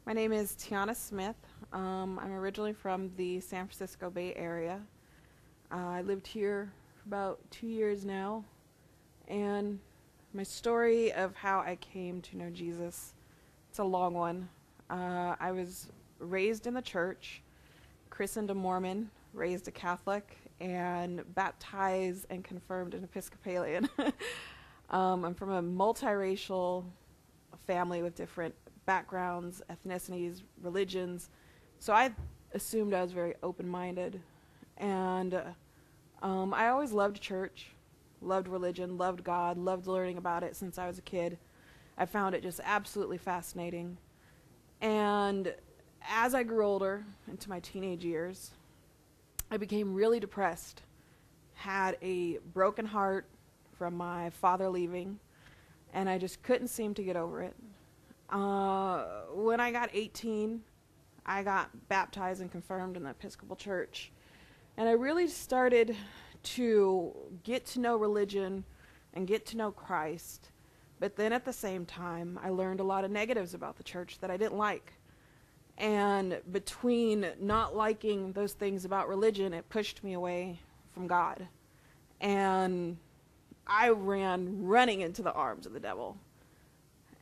My name is Tiana Smith. I'm originally from the San Francisco Bay Area. I lived here for about 2 years now, and my story of how I came to know Jesus, it's a long one. I was raised in the church, christened a Mormon, raised a Catholic, and baptized and confirmed an Episcopalian. I'm from a multiracial family with different backgrounds, ethnicities, religions. So I assumed I was very open-minded. And I always loved church, loved religion, loved God, loved learning about it since I was a kid. I found it just absolutely fascinating. And as I grew older, into my teenage years, I became really depressed, had a broken heart from my father leaving, and I just couldn't seem to get over it. When I got 18, I got baptized and confirmed in the Episcopal Church, and I really started to get to know religion and get to know Christ. But then at the same time, I learned a lot of negatives about the church that I didn't like. And between not liking those things about religion, it pushed me away from God. And I ran running into the arms of the devil.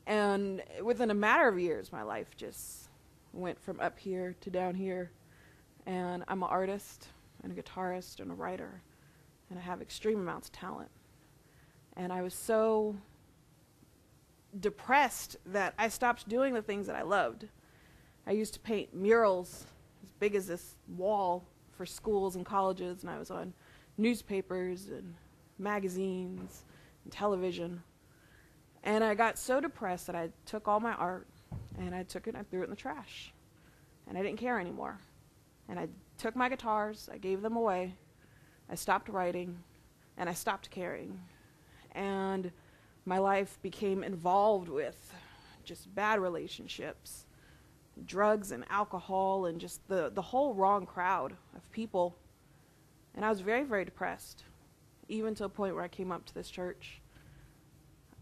And within a matter of years, my life just went from up here to down here. And I'm an artist and a guitarist and a writer. And I have extreme amounts of talent. And I was so depressed that I stopped doing the things that I loved. I used to paint murals as big as this wall for schools and colleges, and I was on newspapers and magazines and television. And I got so depressed that I took all my art and I took it and I threw it in the trash. And I didn't care anymore. And I took my guitars, I gave them away, I stopped writing, and I stopped caring. And my life became involved with just bad relationships, drugs and alcohol, and just the whole wrong crowd of people. And I was very, very depressed, even to a point where I came up to this church.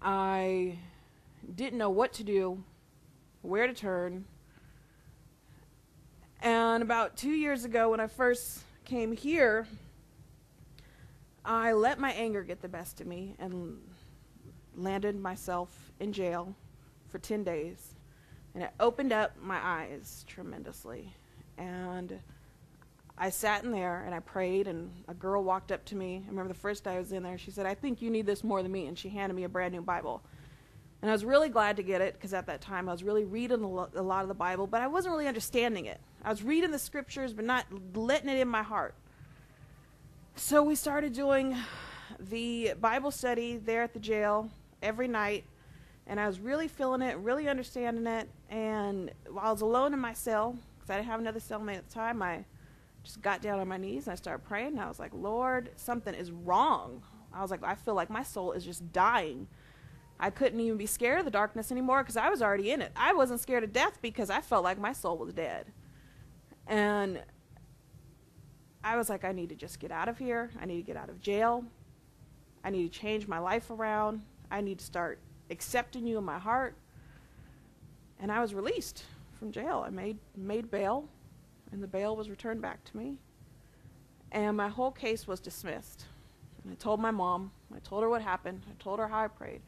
I didn't know what to do, where to turn. And about 2 years ago, when I first came here, I let my anger get the best of me and landed myself in jail for 10 days. And it opened up my eyes tremendously. And I sat in there and I prayed, and a girl walked up to me. I remember the first day I was in there, she said, "I think you need this more than me," and she handed me a brand new Bible. And I was really glad to get it, because at that time I was really reading a lot of the Bible, but I wasn't really understanding it. I was reading the scriptures, but not letting it in my heart. So we started doing the Bible study there at the jail every night, and I was really feeling it, really understanding it. And while I was alone in my cell, because I didn't have another cellmate at the time, I just got down on my knees and I started praying, and I was like, "Lord, something is wrong." I was like, I feel like my soul is just dying. I couldn't even be scared of the darkness anymore because I was already in it. I wasn't scared of death because I felt like my soul was dead. And I was like, I need to just get out of here. I need to get out of jail. I need to change my life around. I need to start accepting you in my heart. And I was released from jail. I made bail, and the bail was returned back to me. And my whole case was dismissed. And I told my mom, I told her what happened, I told her how I prayed.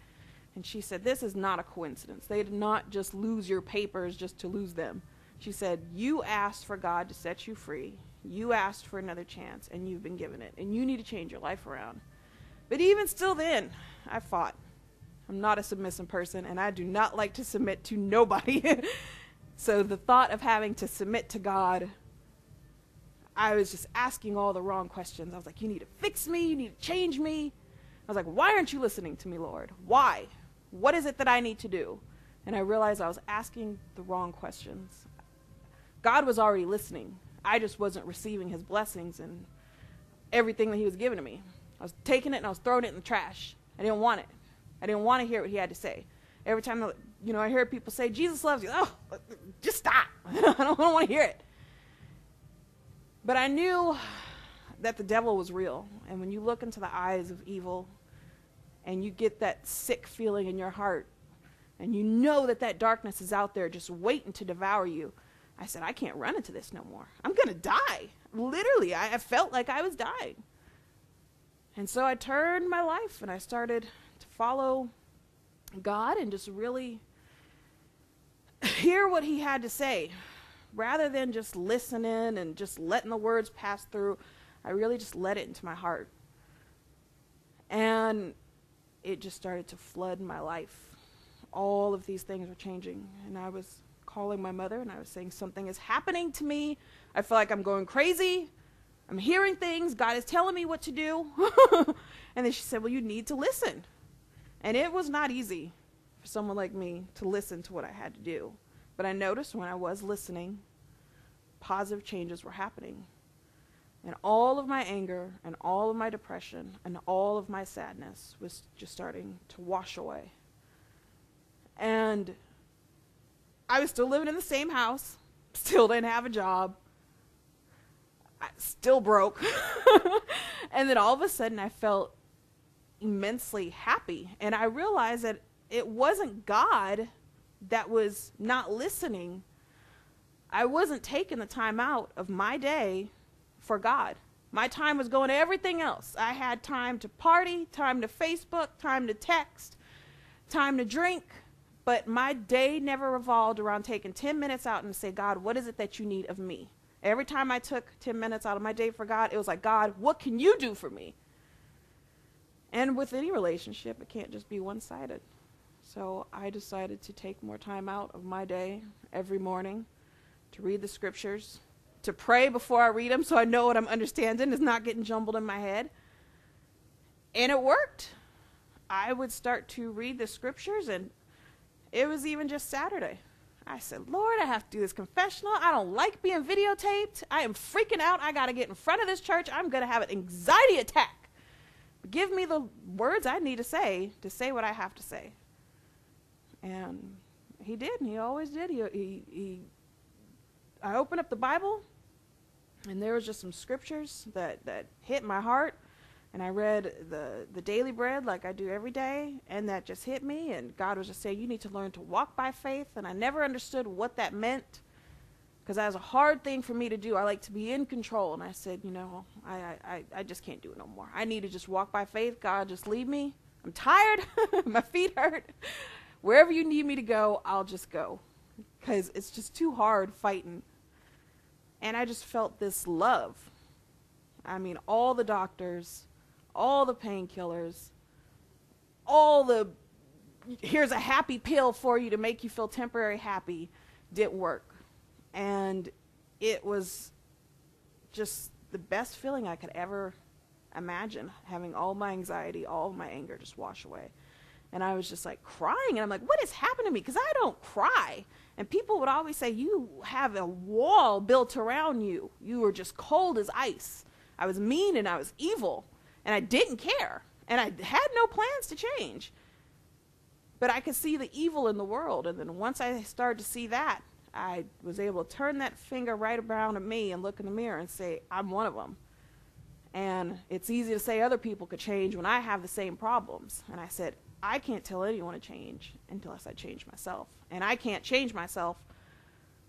And she said, "This is not a coincidence. They did not just lose your papers just to lose them." She said, "You asked for God to set you free. You asked for another chance, and you've been given it. And you need to change your life around." But even still then, I fought. I'm not a submissive person, and I do not like to submit to nobody. So the thought of having to submit to God, I was just asking all the wrong questions. I was like, "You need to fix me. You need to change me." I was like, "Why aren't you listening to me, Lord? Why? What is it that I need to do?" And I realized I was asking the wrong questions. God was already listening. I just wasn't receiving his blessings and everything that he was giving to me. I was taking it and I was throwing it in the trash. I didn't want it. I didn't want to hear what he had to say. Every time I hear people say, "Jesus loves you," oh, just stop. I don't want to hear it. But I knew that the devil was real. And when you look into the eyes of evil and you get that sick feeling in your heart and you know that that darkness is out there just waiting to devour you. I said, I can't run into this no more. I'm going to die. Literally, I felt like I was dying. And so I turned my life and I started to follow God and just really hear what he had to say. Rather than just listening and just letting the words pass through, I really just let it into my heart. And it just started to flood my life. All of these things were changing. And I was calling my mother and I was saying, something is happening to me. I feel like I'm going crazy. I'm hearing things. God is telling me what to do. And then she said, well, you need to listen. And it was not easy for someone like me to listen to what I had to do. But I noticed when I was listening, positive changes were happening. And all of my anger and all of my depression and all of my sadness was just starting to wash away. And I was still living in the same house, still didn't have a job, I still broke. And then all of a sudden I felt immensely happy. And I realized that it wasn't God that was not listening. I wasn't taking the time out of my day for God. My time was going to everything else. I had time to party, time to Facebook, time to text, time to drink, but my day never revolved around taking 10 minutes out and say, God, what is it that you need of me? Every time I took 10 minutes out of my day for God, it was like, God, what can you do for me? And with any relationship, it can't just be one-sided. So I decided to take more time out of my day every morning to read the scriptures, to pray before I read them so I know what I'm understanding is not getting jumbled in my head. And it worked. I would start to read the scriptures, and it was even just Saturday. I said, Lord, I have to do this confessional. I don't like being videotaped. I am freaking out. I got to get in front of this church. I'm going to have an anxiety attack. Give me the words I need to say what I have to say. And he did, and he always did. I opened up the Bible, and there was just some scriptures that hit my heart. And I read the daily bread like I do every day, and that just hit me. And God was just saying, you need to learn to walk by faith. And I never understood what that meant, because that was a hard thing for me to do. I like to be in control. And I said, I just can't do it no more. I need to just walk by faith. God, just lead me. I'm tired. My feet hurt. Wherever you need me to go, I'll just go, because it's just too hard fighting. And I just felt this love. I mean, all the doctors, all the painkillers, here's a happy pill for you to make you feel temporary happy, didn't work. And it was just the best feeling I could ever imagine, having all my anxiety, all my anger just wash away. And I was just like crying, and I'm like, what has happened to me? Because I don't cry. And people would always say, you have a wall built around you. You were just cold as ice. I was mean and I was evil, and I didn't care. And I had no plans to change. But I could see the evil in the world. And then once I started to see that, I was able to turn that finger right around at me and look in the mirror and say, I'm one of them. And it's easy to say other people could change when I have the same problems. And I said, I can't tell anyone to change unless I change myself. And I can't change myself.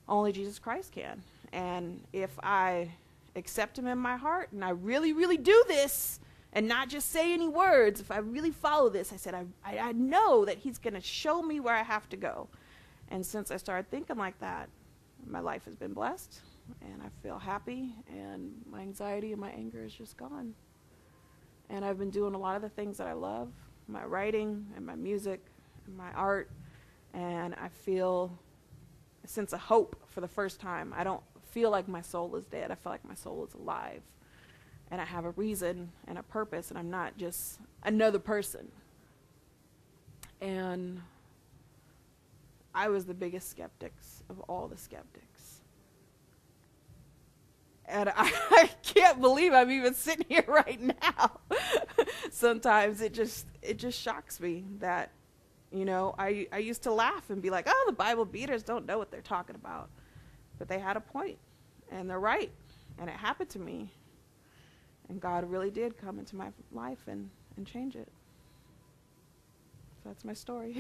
Only Jesus Christ can. And if I accept him in my heart, and I really, really do this, and not just say any words, if I really follow this, I said, I know that he's going to show me where I have to go. And since I started thinking like that, my life has been blessed, and I feel happy, and my anxiety and my anger is just gone. And I've been doing a lot of the things that I love, my writing and my music and my art, and I feel a sense of hope for the first time. I don't feel like my soul is dead. I feel like my soul is alive, and I have a reason and a purpose, and I'm not just another person. And I was the biggest skeptics of all the skeptics. And I can't believe I'm even sitting here right now. Sometimes it just shocks me that, I used to laugh and be like, oh, the Bible beaters don't know what they're talking about. But they had a point, and they're right. And it happened to me. And God really did come into my life and change it. that's my story.